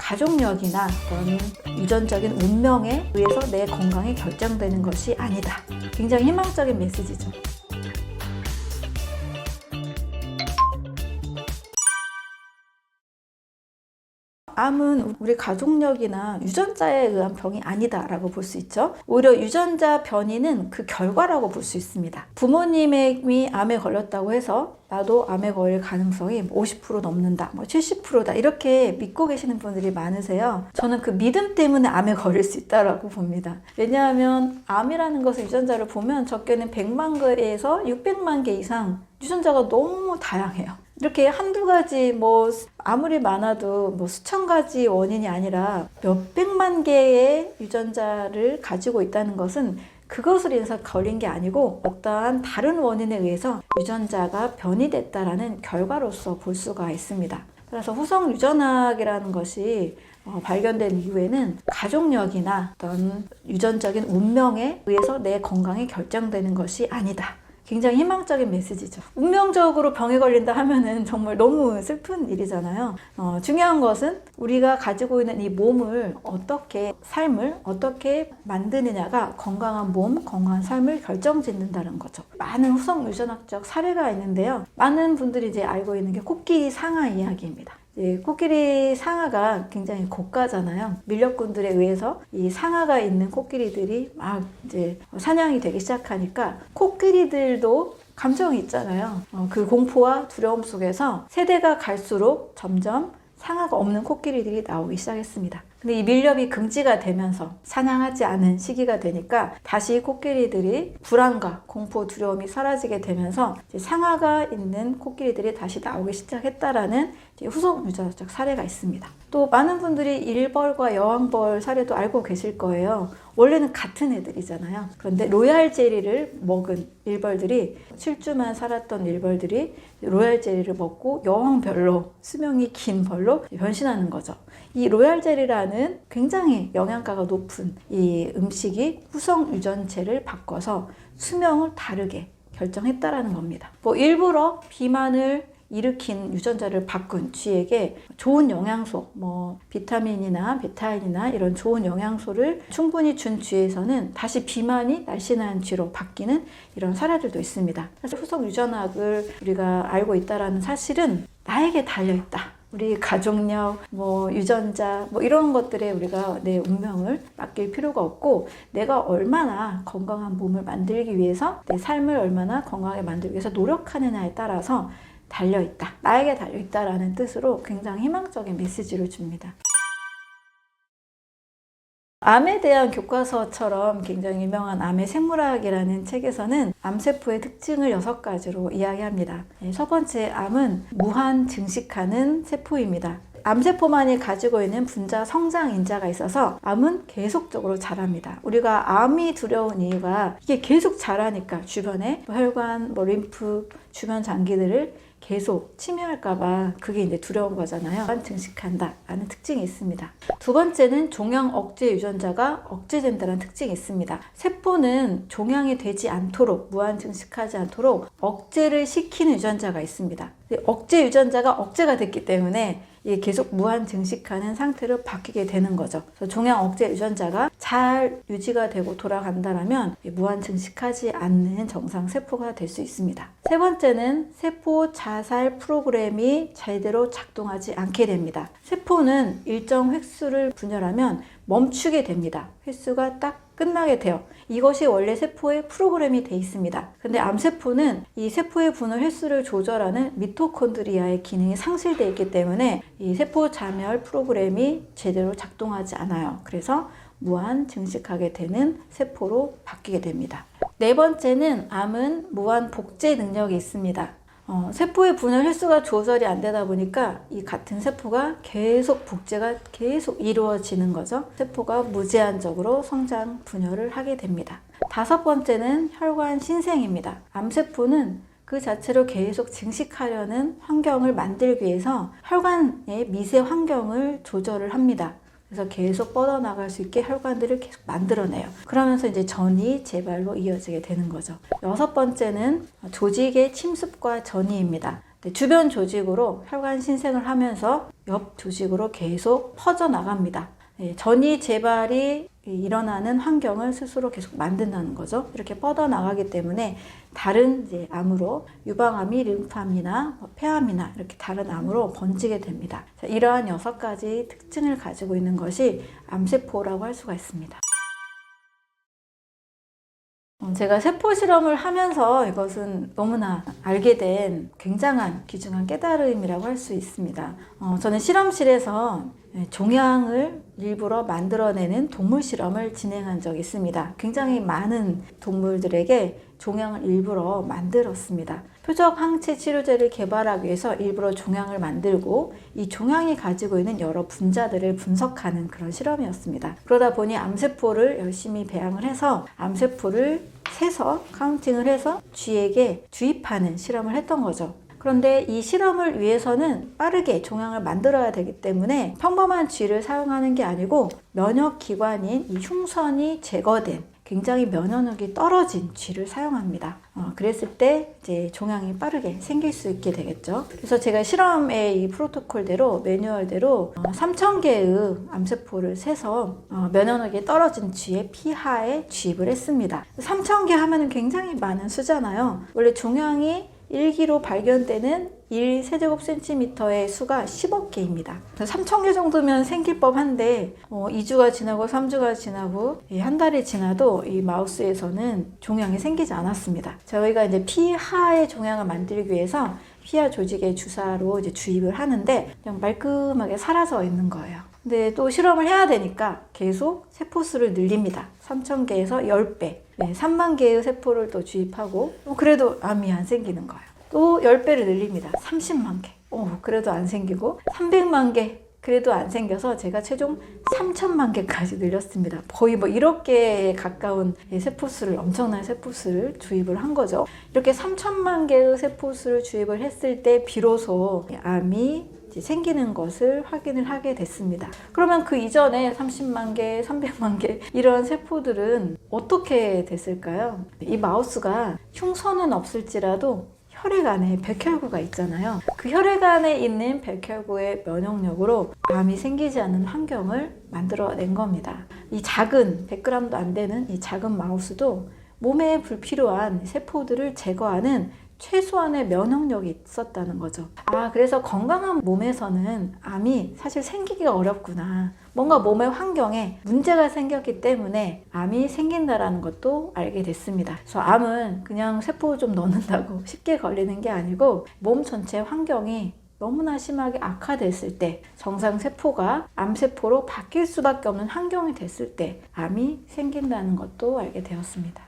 가족력이나 어떤 유전적인 운명에 의해서 내 건강이 결정되는 것이 아니다. 굉장히 희망적인 메시지죠. 암은 우리 가족력이나 유전자에 의한 병이 아니다라고 볼 수 있죠. 오히려 유전자 변이는 그 결과라고 볼 수 있습니다. 부모님이 암에 걸렸다고 해서 나도 암에 걸릴 가능성이 50% 넘는다, 70%다 이렇게 믿고 계시는 분들이 많으세요. 저는 그 믿음 때문에 암에 걸릴 수 있다라고 봅니다. 왜냐하면 암이라는 것을 유전자를 보면 적게는 100만 개에서 600만 개 이상 유전자가 너무 다양해요. 이렇게 한두 가지 아무리 많아도 수천 가지 원인이 아니라 몇백만 개의 유전자를 가지고 있다는 것은 그것을 인해서 걸린 게 아니고 어떠한 다른 원인에 의해서 유전자가 변이됐다라는 결과로서 볼 수가 있습니다. 그래서 후성 유전학이라는 것이 발견된 이후에는 가족력이나 어떤 유전적인 운명에 의해서 내 건강이 결정되는 것이 아니다. 굉장히 희망적인 메시지죠. 운명적으로 병에 걸린다 하면은 정말 너무 슬픈 일이잖아요. 중요한 것은 우리가 가지고 있는 이 몸을 삶을 어떻게 만드느냐가 건강한 몸, 건강한 삶을 결정짓는다는 거죠. 많은 후성 유전학적 사례가 있는데요. 많은 분들이 이제 알고 있는 게 코끼리 상아 이야기입니다. 코끼리 상아가 굉장히 고가잖아요. 밀렵꾼들에 의해서 이 상아가 있는 코끼리들이 막 이제 사냥이 되기 시작하니까 코끼리들도 감정이 있잖아요. 그 공포와 두려움 속에서 세대가 갈수록 점점 상아가 없는 코끼리들이 나오기 시작했습니다. 근데 이 밀렵이 금지가 되면서 사냥하지 않은 시기가 되니까 다시 코끼리들이 불안과 공포, 두려움이 사라지게 되면서 이제 상아가 있는 코끼리들이 다시 나오기 시작했다라는 후속 유전적 사례가 있습니다. 또 많은 분들이 일벌과 여왕벌 사례도 알고 계실 거예요. 원래는 같은 애들이잖아요. 그런데 로얄 젤리를 먹은 일벌들이 7주만 살았던 일벌들이 로얄 젤리를 먹고 여왕별로 수명이 긴 벌로 변신하는 거죠. 이 로얄 젤리라는 굉장히 영양가가 높은 이 음식이 후성 유전체를 바꿔서 수명을 다르게 결정했다라는 겁니다. 일부러 비만을 일으킨 유전자를 바꾼 쥐에게 좋은 영양소, 비타민이나 베타인이나 이런 좋은 영양소를 충분히 준 쥐에서는 다시 비만이 날씬한 쥐로 바뀌는 이런 사례들도 있습니다. 사실 후속 유전학을 우리가 알고 있다는 사실은 나에게 달려있다. 우리 가족력, 유전자, 이런 것들에 우리가 내 운명을 맡길 필요가 없고 내가 얼마나 건강한 몸을 만들기 위해서 내 삶을 얼마나 건강하게 만들기 위해서 노력하느냐에 따라서 달려있다. 나에게 달려있다라는 뜻으로 굉장히 희망적인 메시지를 줍니다. 암에 대한 교과서처럼 굉장히 유명한 암의 생물학이라는 책에서는 암세포의 특징을 6가지로 이야기합니다. 첫 번째, 암은 무한 증식하는 세포입니다. 암세포만이 가지고 있는 분자 성장 인자가 있어서 암은 계속적으로 자랍니다. 우리가 암이 두려운 이유가 이게 계속 자라니까 주변에 혈관, 림프, 주변 장기들을 계속 침해할까봐 그게 이제 두려운 거잖아요. 증식한다라는 특징이 있습니다. 두 번째는 종양 억제 유전자가 억제된다는 특징이 있습니다. 세포는 종양이 되지 않도록, 무한 증식하지 않도록 억제를 시키는 유전자가 있습니다. 억제 유전자가 억제가 됐기 때문에 이게 계속 무한 증식하는 상태로 바뀌게 되는 거죠. 그래서 종양 억제 유전자가 잘 유지가 되고 돌아간다면 무한 증식하지 않는 정상 세포가 될 수 있습니다. 세 번째는 세포 자살 프로그램이 제대로 작동하지 않게 됩니다. 세포는 일정 횟수를 분열하면 멈추게 됩니다. 횟수가 딱 끝나게 돼요. 이것이 원래 세포의 프로그램이 돼 있습니다. 근데 암세포는 이 세포의 분열 횟수를 조절하는 미토콘드리아의 기능이 상실되어 있기 때문에 이 세포 자멸 프로그램이 제대로 작동하지 않아요. 그래서 무한 증식하게 되는 세포로 바뀌게 됩니다. 네 번째는 암은 무한 복제 능력이 있습니다. 세포의 분열 횟수가 조절이 안 되다 보니까 이 같은 세포가 계속 복제가 계속 이루어지는 거죠. 세포가 무제한적으로 성장 분열을 하게 됩니다. 다섯 번째는 혈관 신생입니다. 암세포는 그 자체로 계속 증식하려는 환경을 만들기 위해서 혈관의 미세 환경을 조절을 합니다. 그래서 계속 뻗어나갈 수 있게 혈관들을 계속 만들어내요. 그러면서 이제 전이 재발로 이어지게 되는 거죠. 여섯 번째는 조직의 침습과 전이입니다. 주변 조직으로 혈관 신생을 하면서 옆 조직으로 계속 퍼져나갑니다. 전이 재발이 일어나는 환경을 스스로 계속 만든다는 거죠. 이렇게 뻗어나가기 때문에 다른 이제 암으로 유방암이 림프암이나 폐암이나 이렇게 다른 암으로 번지게 됩니다. 자, 이러한 6가지 특징을 가지고 있는 것이 암세포라고 할 수가 있습니다. 제가 세포 실험을 하면서 이것은 너무나 알게 된 굉장한 귀중한 깨달음이라고 할 수 있습니다. 저는 실험실에서 종양을 일부러 만들어내는 동물 실험을 진행한 적이 있습니다. 굉장히 많은 동물들에게 종양을 일부러 만들었습니다. 표적 항체 치료제를 개발하기 위해서 일부러 종양을 만들고 이 종양이 가지고 있는 여러 분자들을 분석하는 그런 실험이었습니다. 그러다 보니 암세포를 열심히 배양을 해서 암세포를 세서 카운팅을 해서 쥐에게 주입하는 실험을 했던 거죠. 그런데 이 실험을 위해서는 빠르게 종양을 만들어야 되기 때문에 평범한 쥐를 사용하는 게 아니고 면역기관인 이 흉선이 제거된 굉장히 면역력이 떨어진 쥐를 사용합니다. 그랬을 때 이제 종양이 빠르게 생길 수 있게 되겠죠. 그래서 제가 실험의 이 프로토콜대로 매뉴얼대로 3,000개의 암세포를 세서 면역력이 떨어진 쥐의 피하에 주입을 했습니다. 3,000개 하면 굉장히 많은 수잖아요. 원래 종양이 1기로 발견되는 1세제곱센티미터의 수가 10억 개입니다. 3,000개 정도면 생길 법한데 2주가 지나고 3주가 지나고 한 달이 지나도 이 마우스에서는 종양이 생기지 않았습니다. 저희가 이제 피하의 종양을 만들기 위해서 피하 조직의 주사로 이제 주입을 하는데 그냥 말끔하게 사라져 있는 거예요. 근데 또 실험을 해야 되니까 계속 세포수를 늘립니다. 3,000개에서 10배. 3만 개의 세포를 또 주입하고 그래도 암이 안 생기는 거예요. 또 10배를 늘립니다. 30만 개. 그래도 안 생기고 300만 개. 그래도 안 생겨서 제가 최종 3,000만 개까지 늘렸습니다. 거의 1억 개에 가까운 세포수를, 엄청난 세포수를 주입을 한 거죠. 이렇게 3,000만 개의 세포수를 주입을 했을 때 비로소 암이 생기는 것을 확인을 하게 됐습니다. 그러면 그 이전에 30만 개, 300만 개 이런 세포들은 어떻게 됐을까요? 이 마우스가 흉선은 없을지라도 혈액 안에 백혈구가 있잖아요. 그 혈액 안에 있는 백혈구의 면역력으로 암이 생기지 않는 환경을 만들어낸 겁니다. 이 작은 100g도 안 되는 이 작은 마우스도 몸에 불필요한 세포들을 제거하는 최소한의 면역력이 있었다는 거죠. 그래서 건강한 몸에서는 암이 사실 생기기가 어렵구나. 뭔가 몸의 환경에 문제가 생겼기 때문에 암이 생긴다라는 것도 알게 됐습니다. 그래서 암은 그냥 세포 좀 넣는다고 쉽게 걸리는 게 아니고 몸 전체 환경이 너무나 심하게 악화됐을 때, 정상세포가 암세포로 바뀔 수밖에 없는 환경이 됐을 때 암이 생긴다는 것도 알게 되었습니다.